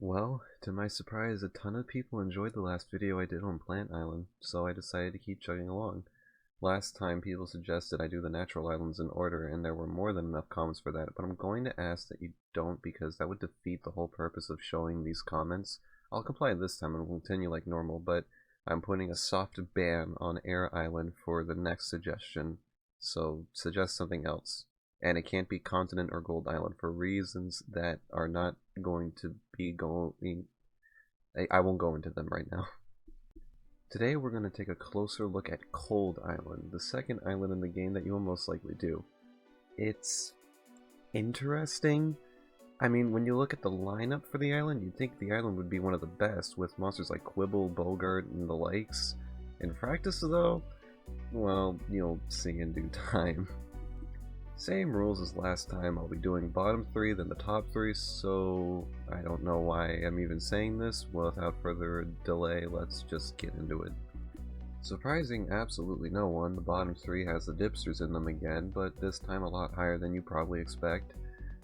Well, to my surprise, a ton of people enjoyed the last video I did on Plant Island, so I decided to keep chugging along. Last time people suggested I do the natural islands in order, and there were more than enough comments for that, but I'm going to ask that you don't because that would defeat the whole purpose of showing these comments. I'll comply this time and continue like normal, but I'm putting a soft ban on Air Island for the next suggestion, so suggest something else. And it can't be Continent or Gold Island for reasons that are not going to be going. I won't go into them right now. Today we're going to take a closer look at Cold Island, the second island in the game that you will most likely do. It's interesting. I mean, when you look at the lineup for the island, you'd think the island would be one of the best, with monsters like Quibble, Bogart, and the likes. In practice, though, well, you'll see in due time. Same rules as last time. I'll be doing bottom 3, then the top 3, so I don't know why I'm even saying this. Without further delay, let's just get into it. Surprising absolutely no one, the bottom 3 has the dipsters in them again, but this time a lot higher than you probably expect.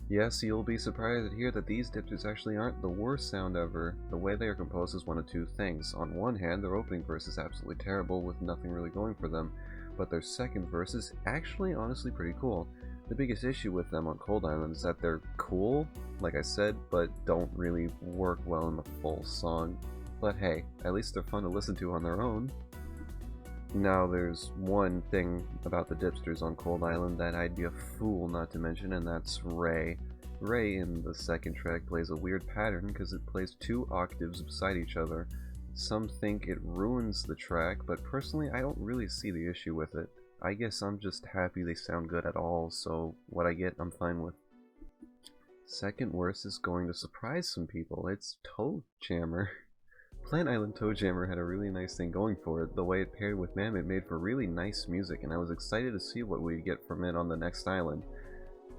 Yes, you'll be surprised to hear that these dipsters actually aren't the worst sound ever. The way they are composed is one of two things. On one hand, their opening verse is absolutely terrible with nothing really going for them, but their second verse is actually honestly pretty cool. The biggest issue with them on Cold Island is that they're cool, like I said, but don't really work well in the full song. But hey, at least they're fun to listen to on their own. Now there's one thing about the dipsters on Cold Island that I'd be a fool not to mention, and that's Ray. Ray in the second track plays a weird pattern because it plays 2 octaves beside each other. Some think it ruins the track, but personally I don't really see the issue with it. I guess I'm just happy they sound good at all, so what I get I'm fine with. Second worst is going to surprise some people. It's Toe Jammer. Plant Island Toe Jammer had a really nice thing going for it. The way it paired with Mam, it made for really nice music, and I was excited to see what we'd get from it on the next island.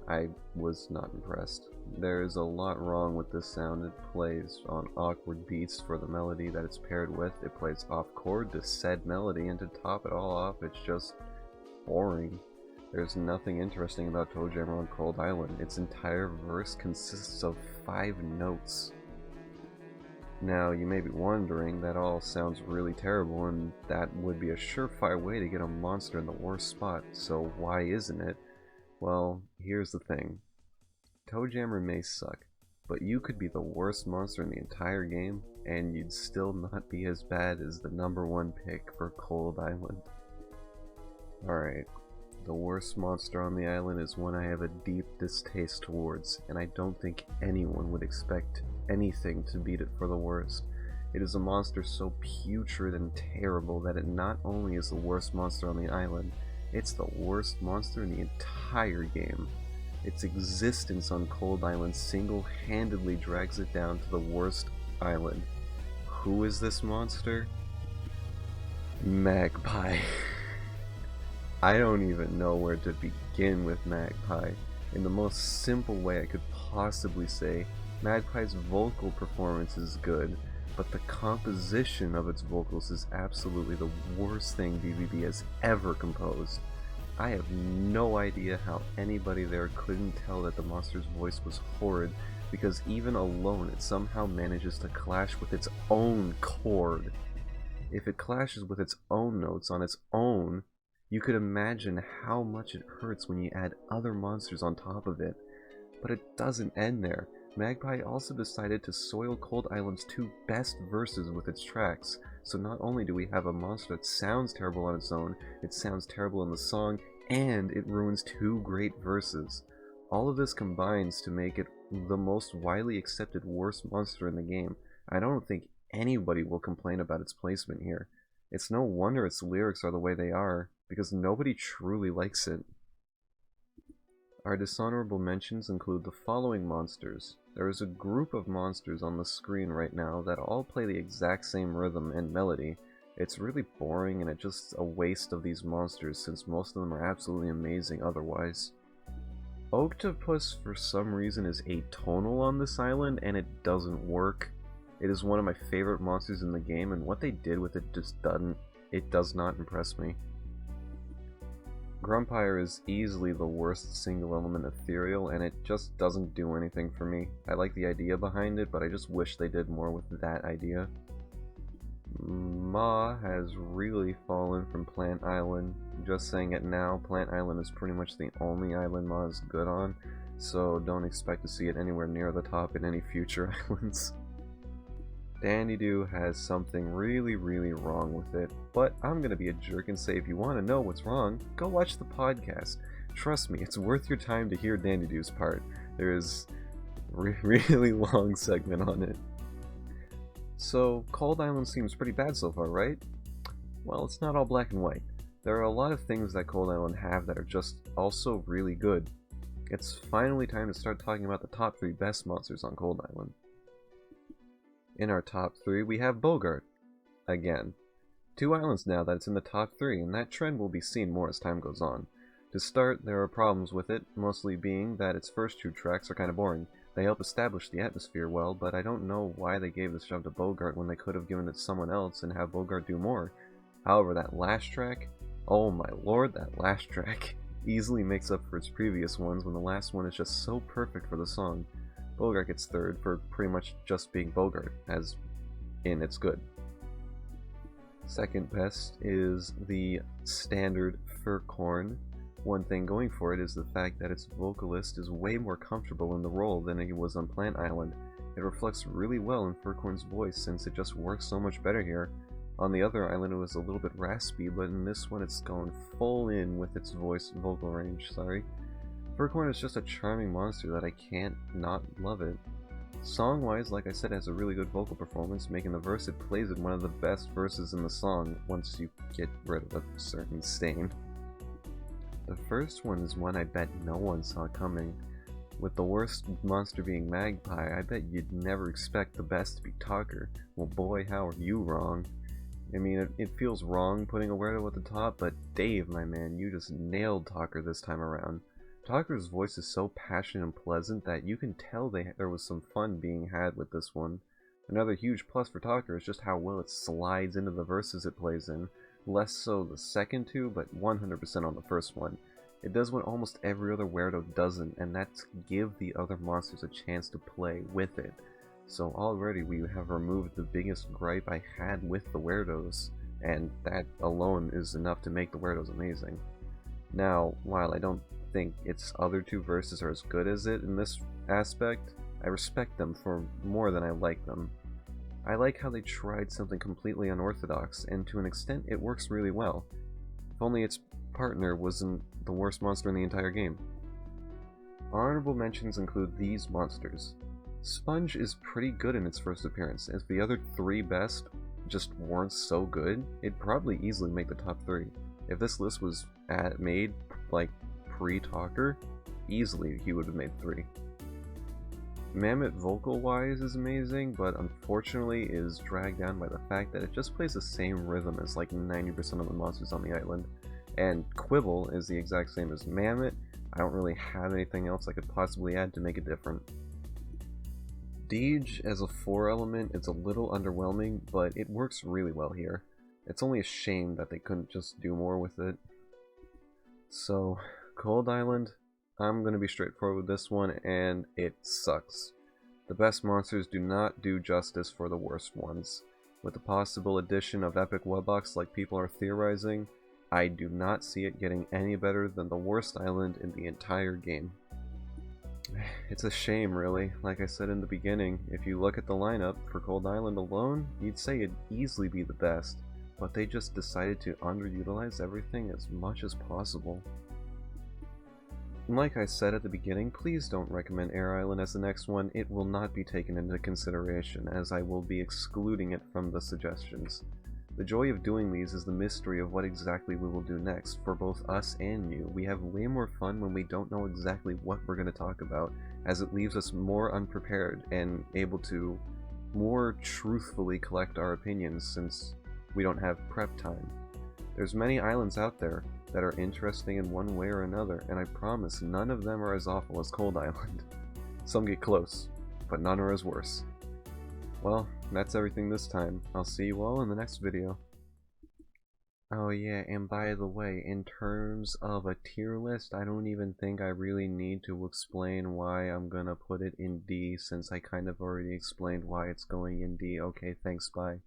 I was not impressed. There is a lot wrong with this sound. It plays on awkward beats for the melody that it's paired with. It plays off chord to said melody, and to top it all off, it's just boring. There's nothing interesting about Toe Jammer on Cold Island. Its entire verse consists of 5 notes. Now, you may be wondering, that all sounds really terrible, and that would be a surefire way to get a monster in the worst spot, so why isn't it? Well, here's the thing. Toe Jammer may suck, but you could be the worst monster in the entire game, and you'd still not be as bad as the #1 pick for Cold Island. Alright, the worst monster on the island is one I have a deep distaste towards, and I don't think anyone would expect anything to beat it for the worst. It is a monster so putrid and terrible that it not only is the worst monster on the island, it's the worst monster in the entire game. Its existence on Cold Island single-handedly drags it down to the worst island. Who is this monster? Magpie. I don't even know where to begin with Magpie. In the most simple way I could possibly say, Magpie's vocal performance is good, but the composition of its vocals is absolutely the worst thing BBB has ever composed. I have no idea how anybody there couldn't tell that the monster's voice was horrid, because even alone it somehow manages to clash with its own chord. If it clashes with its own notes on its own, you could imagine how much it hurts when you add other monsters on top of it. But it doesn't end there. Magpie also decided to soil Cold Island's 2 best verses with its tracks, so not only do we have a monster that sounds terrible on its own, it sounds terrible in the song, and it ruins 2 great verses. All of this combines to make it the most widely accepted worst monster in the game. I don't think anybody will complain about its placement here. It's no wonder its lyrics are the way they are, because nobody truly likes it. Our dishonorable mentions include the following monsters. There is a group of monsters on the screen right now that all play the exact same rhythm and melody. It's really boring and it's just a waste of these monsters since most of them are absolutely amazing otherwise. Octopus for some reason is atonal on this island and it doesn't work. It is one of my favorite monsters in the game, and what they did with it just does not impress me. Grumpire is easily the worst single element ethereal, and it just doesn't do anything for me. I like the idea behind it, but I just wish they did more with that idea. Ma has really fallen from Plant Island. Just saying it now, Plant Island is pretty much the only island Ma is good on, so don't expect to see it anywhere near the top in any future islands. Dandy has something really wrong with it, but I'm gonna be a jerk and say if you want to know what's wrong, go watch the podcast. Trust me, it's worth your time to hear Dandy's part. There is a really long segment on it. So, Cold Island seems pretty bad so far, right? Well, it's not all black and white. There are a lot of things that Cold Island have that are just also really good. It's finally time to start talking about the top 3 best monsters on Cold Island. In our top 3, we have Bogart. Again. 2 islands now that it's in the top 3, and that trend will be seen more as time goes on. To start, there are problems with it, mostly being that its first 2 tracks are kinda boring. They help establish the atmosphere well, but I don't know why they gave this job to Bogart when they could have given it to someone else and have Bogart do more. However, that last track, oh my lord, that last track easily makes up for its previous ones when the last one is just so perfect for the song. Bogart gets 3rd for pretty much just being Bogart, as in it's good. Second best is the standard Furcorn. One thing going for it is the fact that its vocalist is way more comfortable in the role than he was on Plant Island. It reflects really well in Furcorn's voice since it just works so much better here. On the other island it was a little bit raspy, but in this one it's going full in with its vocal range, Furcorn is just a charming monster that I can't not love it. Song-wise, like I said, it has a really good vocal performance, making the verse it plays it one of the best verses in the song once you get rid of a certain stain. The first one is one I bet no one saw coming. With the worst monster being Magpie, I bet you'd never expect the best to be Talker. Well boy, how are you wrong. I mean, it feels wrong putting a weirdo at the top, but Dave, my man, you just nailed Talker this time around. Talker's voice is so passionate and pleasant that you can tell there was some fun being had with this one. Another huge plus for Talker is just how well it slides into the verses it plays in. Less so the second 2, but 100% on the first one. It does what almost every other weirdo doesn't, and that's give the other monsters a chance to play with it. So already we have removed the biggest gripe I had with the weirdos, and that alone is enough to make the weirdos amazing. Now, while I don't think its other 2 verses are as good as it in this aspect, I respect them for more than I like them. I like how they tried something completely unorthodox, and to an extent it works really well. If only its partner wasn't the worst monster in the entire game. Honorable mentions include these monsters. Sponge is pretty good in its first appearance. If the other 3 best just weren't so good, it'd probably easily make the top 3. If this list was made like pre-Talker, easily he would have made 3. Mammoth vocal-wise is amazing, but unfortunately is dragged down by the fact that it just plays the same rhythm as like 90% of the monsters on the island. And Quibble is the exact same as Mammoth. I don't really have anything else I could possibly add to make it different. Deej as a 4 element is a little underwhelming, but it works really well here. It's only a shame that they couldn't just do more with it. So, Cold Island, I'm going to be straightforward with this one, and it sucks. The best monsters do not do justice for the worst ones. With the possible addition of Epic Webbox like people are theorizing, I do not see it getting any better than the worst island in the entire game. It's a shame, really. Like I said in the beginning, if you look at the lineup for Cold Island alone, you'd say it'd easily be the best, but they just decided to underutilize everything as much as possible. And like I said at the beginning, please don't recommend Air Island as the next one. It will not be taken into consideration, as I will be excluding it from the suggestions. The joy of doing these is the mystery of what exactly we will do next, for both us and you. We have way more fun when we don't know exactly what we're going to talk about, as it leaves us more unprepared and able to more truthfully collect our opinions since we don't have prep time. There's many islands out there that are interesting in one way or another, and I promise none of them are as awful as Cold Island. Some get close, but none are as worse. Well, that's everything this time. I'll see you all in the next video. Oh yeah, and by the way, in terms of a tier list, I don't even think I really need to explain why I'm gonna put it in D, since I kind of already explained why it's going in D. Okay, thanks, bye.